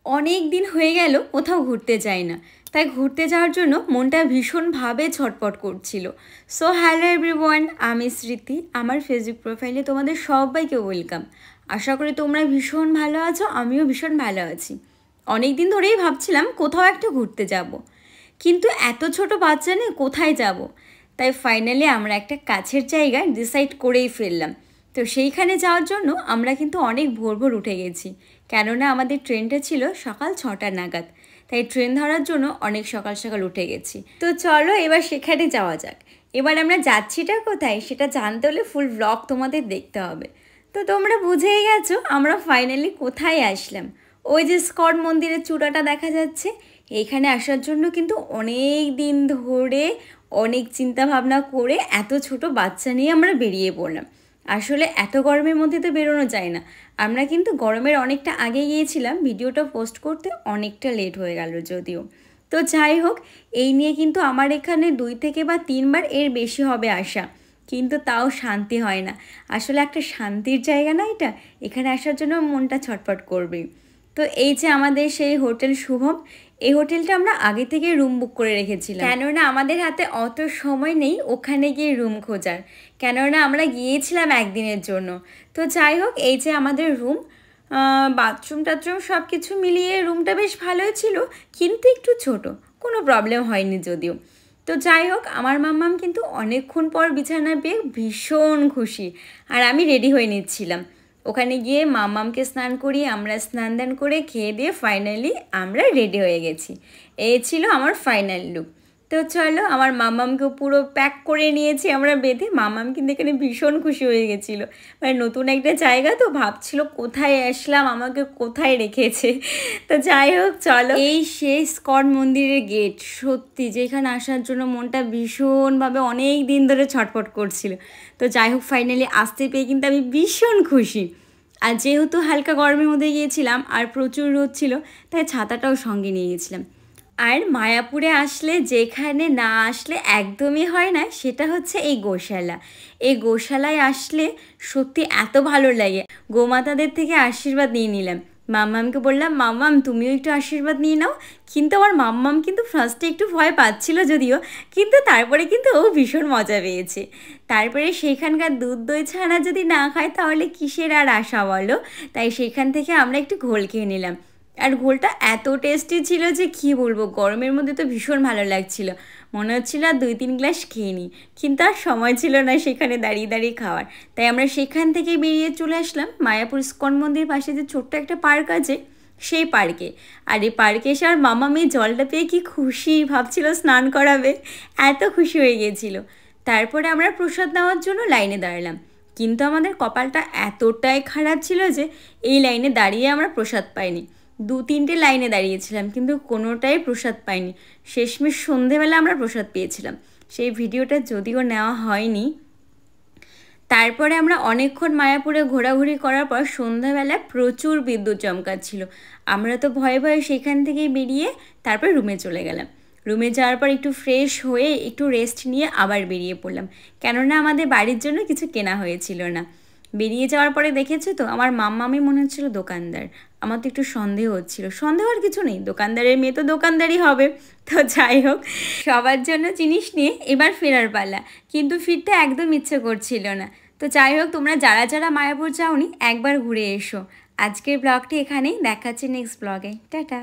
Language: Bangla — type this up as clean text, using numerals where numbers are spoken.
অনেক দিন হয়ে গেল কোথাও ঘুরতে যাই না, তাই ঘুরতে যাওয়ার জন্য মনটা ভীষণভাবে ছটপট করছিল। সো হ্যালো এভরিওয়ান, আমি স্মৃতি। আমার ফেসবুক প্রোফাইলে তোমাদের সবাইকে ওয়েলকাম। আশা করি তোমরা ভীষণ ভালো আছো, আমিও ভীষণ ভালো আছি। অনেক দিন ধরেই ভাবছিলাম কোথাও একটা ঘুরতে যাব, কিন্তু এত ছোট বাচ্চা নিয়ে কোথায় যাব। তাই ফাইনালি আমরা একটা কাছের জায়গায় ডিসাইড করেই ফেললাম। তো সেইখানে যাওয়ার জন্য আমরা কিন্তু অনেক ভোর ভোর উঠে গেছি, কেননা আমাদের ট্রেনটা ছিল সকাল 6টা নাগাদ। তাই ট্রেন ধরার জন্য অনেক সকাল সকাল উঠে গেছি। তো চলো এবার সেখানে যাওয়া যাক। এবার আমরা যাচ্ছিটা কোথায় সেটা জানতে হলে ফুল ব্লগ তোমাদের দেখতে হবে। তো তোমরা বুঝেই গেছো আমরা ফাইনালি কোথায় আসলাম। ওই যে স্কট মন্দিরের চূড়াটা দেখা যাচ্ছে, এইখানে আসার জন্য কিন্তু অনেক দিন ধরে অনেক চিন্তা ভাবনা করে এত ছোট বাচ্চা নিয়ে আমরা বেরিয়ে পড়লাম। আসলে এত গরমের মধ্যে তো বেরোনো যায় না। আমরা কিন্তু গরমের অনেকটা আগে গিয়েছিলাম, ভিডিওটা পোস্ট করতে অনেকটা লেট হয়ে গেল যদিও। তো যাই হোক, এই নিয়ে কিন্তু আমার এখানে 2 থেকে বা 3 বার এর বেশি হবে আসা, কিন্তু তাও শান্তি হয় না। আসলে একটা শান্তির জায়গা না এটা, এখানে আসার জন্য মনটা ছটফট করবে। তো এই যে আমাদের সেই হোটেল শুভম, এই হোটেলটা আমরা আগে থেকে রুম বুক করে রেখেছিলাম, কেননা আমাদের হাতে অত সময় নেই ওখানে গিয়ে রুম খোঁজার, কেননা আমরা গিয়েছিলাম একদিনের জন্য। তো যাই হোক, এই যে আমাদের রুম, বাথরুম টাথরুম সব কিছু মিলিয়ে রুমটা বেশ ভালোই ছিল, কিন্তু একটু ছোট, কোনো প্রবলেম হয়নি যদিও। তো যাই হোক, আমার মাম্মাম কিন্তু অনেকক্ষণ পর বিছানা পেয়ে ভীষণ খুশি, আর আমি রেডি হয়ে নিচ্ছিলাম। ওখানে গিয়ে মাম্মামকে স্নান করিয়ে আমরা স্নান দান করে খেয়ে দিয়ে ফাইনালি আমরা রেডি হয়ে গেছি। এই ছিল আমার ফাইনাল লুক। তো চলো, আমার মাম্মামকে পুরো প্যাক করে নিয়েছি আমরা বেঁধে। মাম্মাম কিন্তু এখানে ভীষণ খুশি হয়ে গেছিলো, মানে নতুন একটা জায়গা তো ভাবছিল কোথায় আসলাম, আমাকে কোথায় রেখেছে। তো যাই হোক চলো, এই সেই স্কট মন্দিরের গেট, সত্যি যেখানে আসার জন্য মনটা ভীষণভাবে অনেক দিন ধরে ছটফট করছিল। তো যাই হোক, ফাইনালি আসতে পেয়ে কিন্তু আমি ভীষণ খুশি। আর যেহেতু হালকা গরমের মধ্যে গিয়েছিলাম আর প্রচুর রোদ ছিল, তাই ছাতাটাও সঙ্গে নিয়ে গেছিলাম। আর মায়াপুরে আসলে যেখানে না আসলে একদমই হয় না, সেটা হচ্ছে এই গোশালা। এই গোশালায় আসলে সত্যি এত ভালো লাগে। গোমাতাদের থেকে আশীর্বাদ নিয়ে নিলাম। মাম্মামকে বললাম, মাম্মাম তুমিও একটু আশীর্বাদ নিয়ে নাও। কিন্তু আমার মাম্মাম কিন্তু ফার্স্টে একটু ভয় পাচ্ছিল যদিও, কিন্তু তারপরে কিন্তু ও ভীষণ মজা পেয়েছে। তারপরে সেখানকার দুধ দই ছানা যদি না খায় তাহলে কিসের আর আশা বলো। তাই সেখান থেকে আমরা একটু ঘোল খেয়ে নিলাম। আর ঘোলটা এত টেস্টি ছিল যে কী বলবো, গরমের মধ্যে তো ভীষণ ভালো লাগছিল। মনে হচ্ছিল আর 2-3 গ্লাস খেয়ে নিই, কিন্তু আর সময় ছিল না সেখানে দাঁড়িয়ে দাঁড়িয়ে খাওয়ার। তাই আমরা সেখান থেকে বেরিয়ে চলে আসলাম মায়াপুর ইস্কন মন্দির পাশে যে ছোট্ট একটা পার্ক আছে, সেই পার্কে। আর এই পার্কে এসে আর মামা মেয়ে জলটা পেয়ে কি খুশি, ভাবছিল স্নান করাবে, এত খুশি হয়ে গিয়েছিল। তারপরে আমরা প্রসাদ নেওয়ার জন্য লাইনে দাঁড়ালাম, কিন্তু আমাদের কপালটা এতটাই খারাপ ছিল যে এই লাইনে দাঁড়িয়ে আমরা প্রসাদ পাইনি। 2-3টে লাইনে দাঁড়িয়েছিলাম কিন্তু কোনোটাই প্রসাদ পাইনি। শেষমেশ সন্ধেবেলা আমরা প্রসাদ পেয়েছিলাম, সেই ভিডিওটা যদিও নেওয়া হয়নি। তারপরে আমরা অনেকক্ষণ মায়াপুরে ঘোরাঘুরি করার পর সন্ধ্যাবেলা প্রচুর বিদ্যুৎ চমকাচ্ছিল। আমরা তো ভয়ে ভয়ে সেখান থেকেই বেরিয়ে তারপর রুমে চলে গেলাম। রুমে যাওয়ার পর একটু ফ্রেশ হয়ে একটু রেস্ট নিয়ে আবার বেরিয়ে পড়লাম, কেননা আমাদের বাড়ির জন্য কিছু কেনা হয়েছিল না। বেরিয়ে যাওয়ার পরে দেখেছো তো, আমার মাম্মামি মনে হচ্ছিলো দোকানদার। আমার তো একটু সন্দেহ হচ্ছিল, সন্দেহ আর কিছু নেই, দোকানদারের মেয়ে তো দোকানদারই হবে। তো যাই হোক, সবার জন্য জিনিস নিয়ে এবার ফেরার পালা, কিন্তু ফিরতে একদম ইচ্ছে করছিল না। তো যাই হোক, তোমরা যারা যারা মায়াপুর যাওনি একবার ঘুরে এসো। আজকের ব্লগটি এখানেই, দেখাচ্ছি নেক্সট ব্লগে। টাটা।